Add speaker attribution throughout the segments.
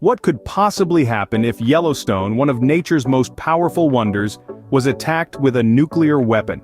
Speaker 1: What could possibly happen if Yellowstone, one of nature's most powerful wonders, was attacked with a nuclear weapon?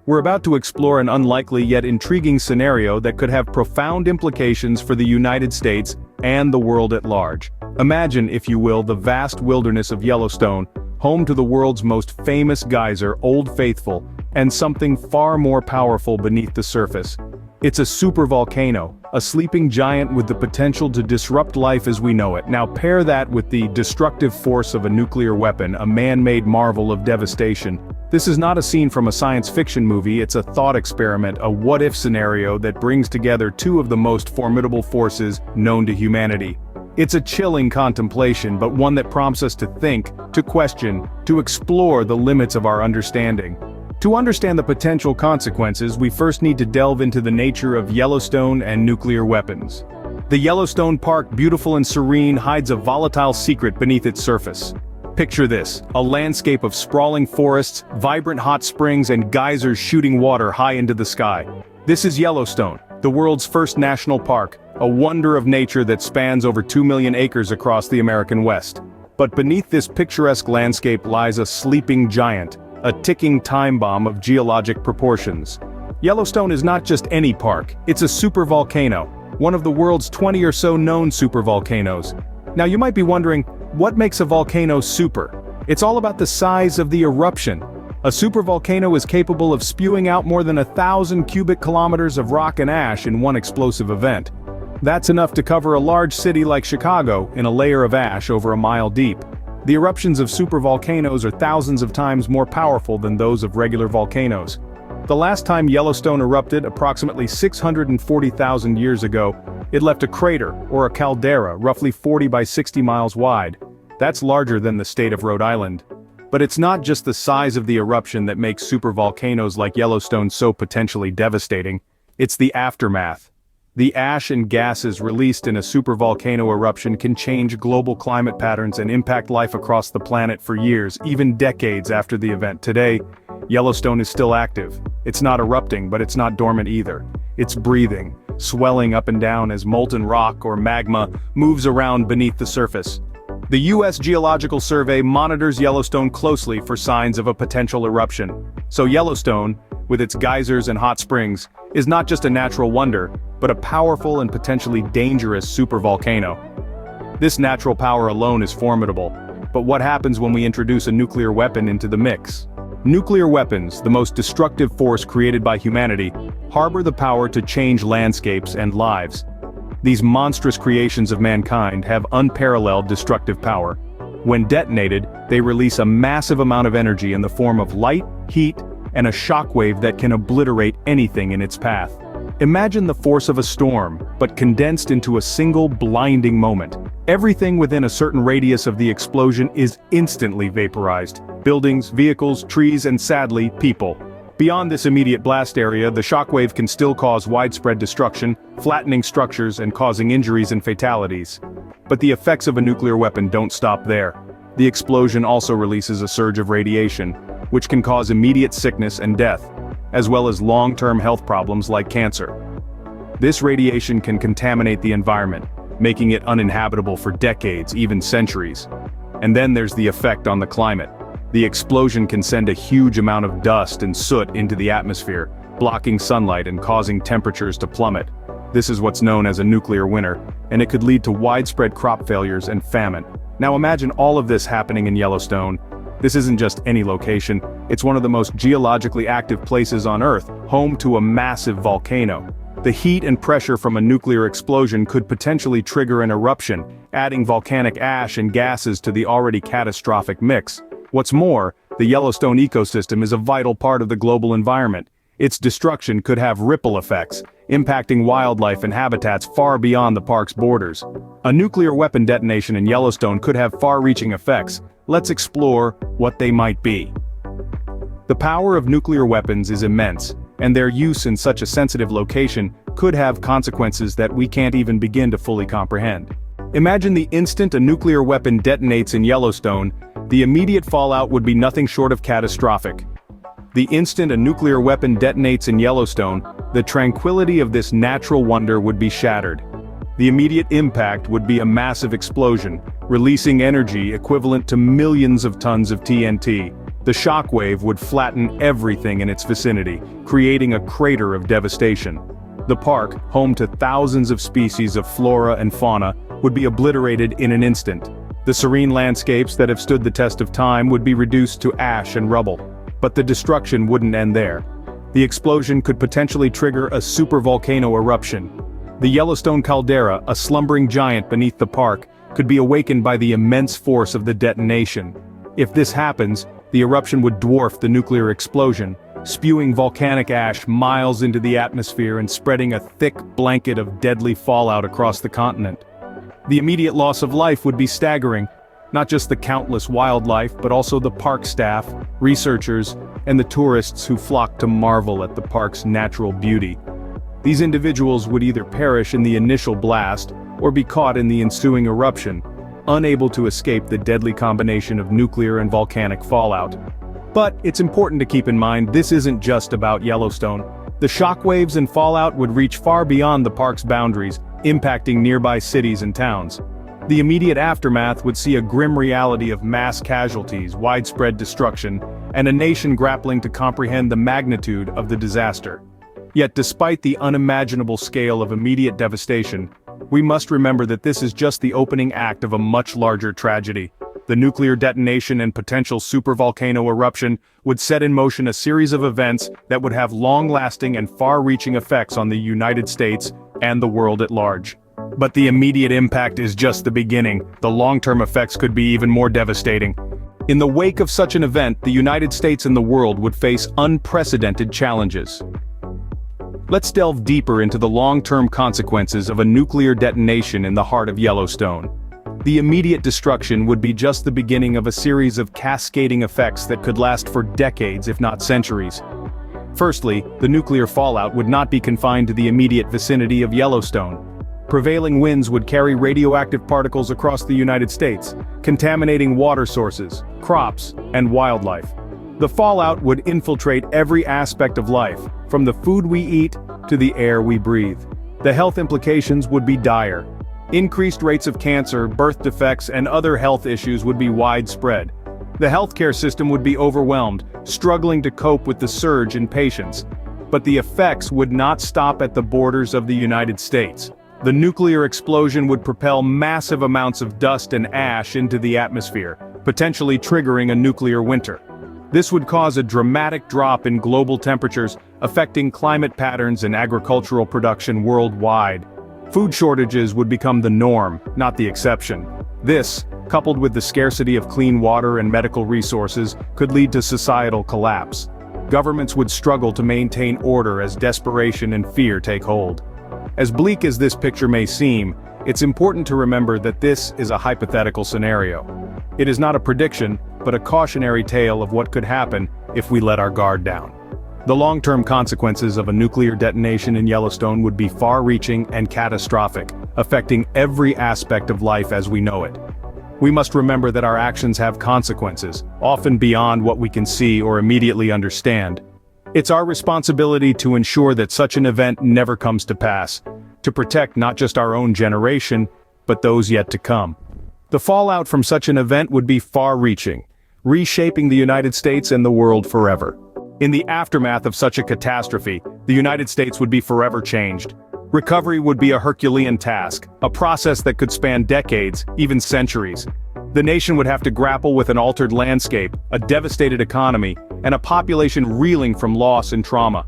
Speaker 1: We're about to explore an unlikely yet intriguing scenario that could have profound implications for the United States and the world at large. Imagine, if you will, the vast wilderness of Yellowstone, home to the world's most famous geyser, Old Faithful, and something far more powerful beneath the surface. It's a supervolcano, a sleeping giant with the potential to disrupt life as we know it. Now pair that with the destructive force of a nuclear weapon, a man-made marvel of devastation. This is not a scene from a science fiction movie, it's a thought experiment, a what-if scenario that brings together two of the most formidable forces known to humanity. It's a chilling contemplation, but one that prompts us to think, to question, to explore the limits of our understanding. To understand the potential consequences, we first need to delve into the nature of Yellowstone and nuclear weapons. The Yellowstone Park, beautiful and serene, hides a volatile secret beneath its surface. Picture this, a landscape of sprawling forests, vibrant hot springs, and geysers shooting water high into the sky. This is Yellowstone, the world's first national park, a wonder of nature that spans over 2 million acres across the American West. But beneath this picturesque landscape lies a sleeping giant, a ticking time bomb of geologic proportions. Yellowstone is not just any park, it's a supervolcano, one of the world's 20 or so known supervolcanoes. Now you might be wondering, what makes a volcano super? It's all about the size of the eruption. A supervolcano is capable of spewing out more than 1,000 cubic kilometers of rock and ash in one explosive event. That's enough to cover a large city like Chicago in a layer of ash over a mile deep. The eruptions of supervolcanoes are thousands of times more powerful than those of regular volcanoes. The last time Yellowstone erupted, approximately 640,000 years ago, it left a crater, or a caldera, roughly 40 by 60 miles wide. That's larger than the state of Rhode Island. But it's not just the size of the eruption that makes supervolcanoes like Yellowstone so potentially devastating, it's the aftermath. The ash and gases released in a supervolcano eruption can change global climate patterns and impact life across the planet for years, even decades after the event. Today, Yellowstone is still active. It's not erupting, but it's not dormant either. It's breathing, swelling up and down as molten rock or magma moves around beneath the surface. The U.S. Geological Survey monitors Yellowstone closely for signs of a potential eruption. So Yellowstone, with its geysers and hot springs, is not just a natural wonder, but a powerful and potentially dangerous supervolcano. This natural power alone is formidable, but what happens when we introduce a nuclear weapon into the mix? Nuclear weapons, the most destructive force created by humanity, harbor the power to change landscapes and lives. These monstrous creations of mankind have unparalleled destructive power. When detonated, they release a massive amount of energy in the form of light, heat, and a shockwave that can obliterate anything in its path. Imagine the force of a storm, but condensed into a single blinding moment. Everything within a certain radius of the explosion is instantly vaporized. Buildings, vehicles, trees, and sadly, people. Beyond this immediate blast area, the shockwave can still cause widespread destruction, flattening structures and causing injuries and fatalities. But the effects of a nuclear weapon don't stop there. The explosion also releases a surge of radiation, which can cause immediate sickness and death, as well as long-term health problems like cancer. This radiation can contaminate the environment, making it uninhabitable for decades, even centuries. And then there's the effect on the climate. The explosion can send a huge amount of dust and soot into the atmosphere, blocking sunlight and causing temperatures to plummet. This is what's known as a nuclear winter, and it could lead to widespread crop failures and famine. Now imagine all of this happening in Yellowstone. This isn't just any location, it's one of the most geologically active places on Earth, home to a massive volcano. The heat and pressure from a nuclear explosion could potentially trigger an eruption, adding volcanic ash and gases to the already catastrophic mix. What's more, the Yellowstone ecosystem is a vital part of the global environment. Its destruction could have ripple effects, impacting wildlife and habitats far beyond the park's borders. A nuclear weapon detonation in Yellowstone could have far-reaching effects. Let's explore what they might be. The power of nuclear weapons is immense, and their use in such a sensitive location could have consequences that we can't even begin to fully comprehend. Imagine the instant a nuclear weapon detonates in Yellowstone, the immediate fallout would be nothing short of catastrophic. The instant a nuclear weapon detonates in Yellowstone, the tranquility of this natural wonder would be shattered. The immediate impact would be a massive explosion, releasing energy equivalent to millions of tons of TNT. The shockwave would flatten everything in its vicinity, creating a crater of devastation. The park, home to thousands of species of flora and fauna, would be obliterated in an instant. The serene landscapes that have stood the test of time would be reduced to ash and rubble. But the destruction wouldn't end there. The explosion could potentially trigger a supervolcano eruption. The Yellowstone caldera, a slumbering giant beneath the park, could be awakened by the immense force of the detonation. If this happens, the eruption would dwarf the nuclear explosion, spewing volcanic ash miles into the atmosphere and spreading a thick blanket of deadly fallout across the continent. The immediate loss of life would be staggering, not just the countless wildlife but also the park staff, researchers, and the tourists who flock to marvel at the park's natural beauty. These individuals would either perish in the initial blast or be caught in the ensuing eruption, unable to escape the deadly combination of nuclear and volcanic fallout. But it's important to keep in mind this isn't just about Yellowstone. The shockwaves and fallout would reach far beyond the park's boundaries, impacting nearby cities and towns. The immediate aftermath would see a grim reality of mass casualties, widespread destruction, and a nation grappling to comprehend the magnitude of the disaster. Yet despite the unimaginable scale of immediate devastation, we must remember that this is just the opening act of a much larger tragedy. The nuclear detonation and potential supervolcano eruption would set in motion a series of events that would have long-lasting and far-reaching effects on the United States and the world at large. But the immediate impact is just the beginning. The long-term effects could be even more devastating. In the wake of such an event, the United States and the world would face unprecedented challenges. Let's delve deeper into the long-term consequences of a nuclear detonation in the heart of Yellowstone. The immediate destruction would be just the beginning of a series of cascading effects that could last for decades if not centuries. Firstly, the nuclear fallout would not be confined to the immediate vicinity of Yellowstone. Prevailing winds would carry radioactive particles across the United States, contaminating water sources, crops, and wildlife. The fallout would infiltrate every aspect of life, from the food we eat to the air we breathe. The health implications would be dire. Increased rates of cancer, birth defects, and other health issues would be widespread. The healthcare system would be overwhelmed, struggling to cope with the surge in patients. But the effects would not stop at the borders of the United States. The nuclear explosion would propel massive amounts of dust and ash into the atmosphere, potentially triggering a nuclear winter. This would cause a dramatic drop in global temperatures, affecting climate patterns and agricultural production worldwide. Food shortages would become the norm, not the exception. This, coupled with the scarcity of clean water and medical resources, could lead to societal collapse. Governments would struggle to maintain order as desperation and fear take hold. As bleak as this picture may seem, it's important to remember that this is a hypothetical scenario. It is not a prediction, but a cautionary tale of what could happen if we let our guard down. The long-term consequences of a nuclear detonation in Yellowstone would be far-reaching and catastrophic, affecting every aspect of life as we know it. We must remember that our actions have consequences, often beyond what we can see or immediately understand. It's our responsibility to ensure that such an event never comes to pass, to protect not just our own generation, but those yet to come. The fallout from such an event would be far-reaching, reshaping the United States and the world forever. In the aftermath of such a catastrophe, the United States would be forever changed. Recovery would be a Herculean task, a process that could span decades, even centuries. The nation would have to grapple with an altered landscape, a devastated economy, and a population reeling from loss and trauma.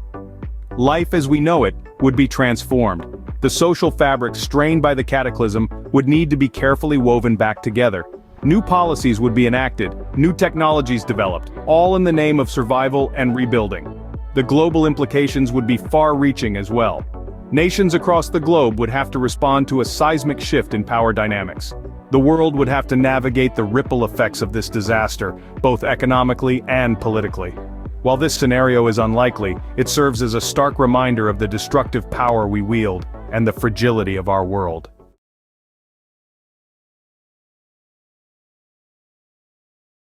Speaker 1: Life as we know it would be transformed. The social fabric strained by the cataclysm would need to be carefully woven back together. New policies would be enacted, new technologies developed, all in the name of survival and rebuilding. The global implications would be far-reaching as well. Nations across the globe would have to respond to a seismic shift in power dynamics. The world would have to navigate the ripple effects of this disaster, both economically and politically. While this scenario is unlikely, it serves as a stark reminder of the destructive power we wield and the fragility of our world.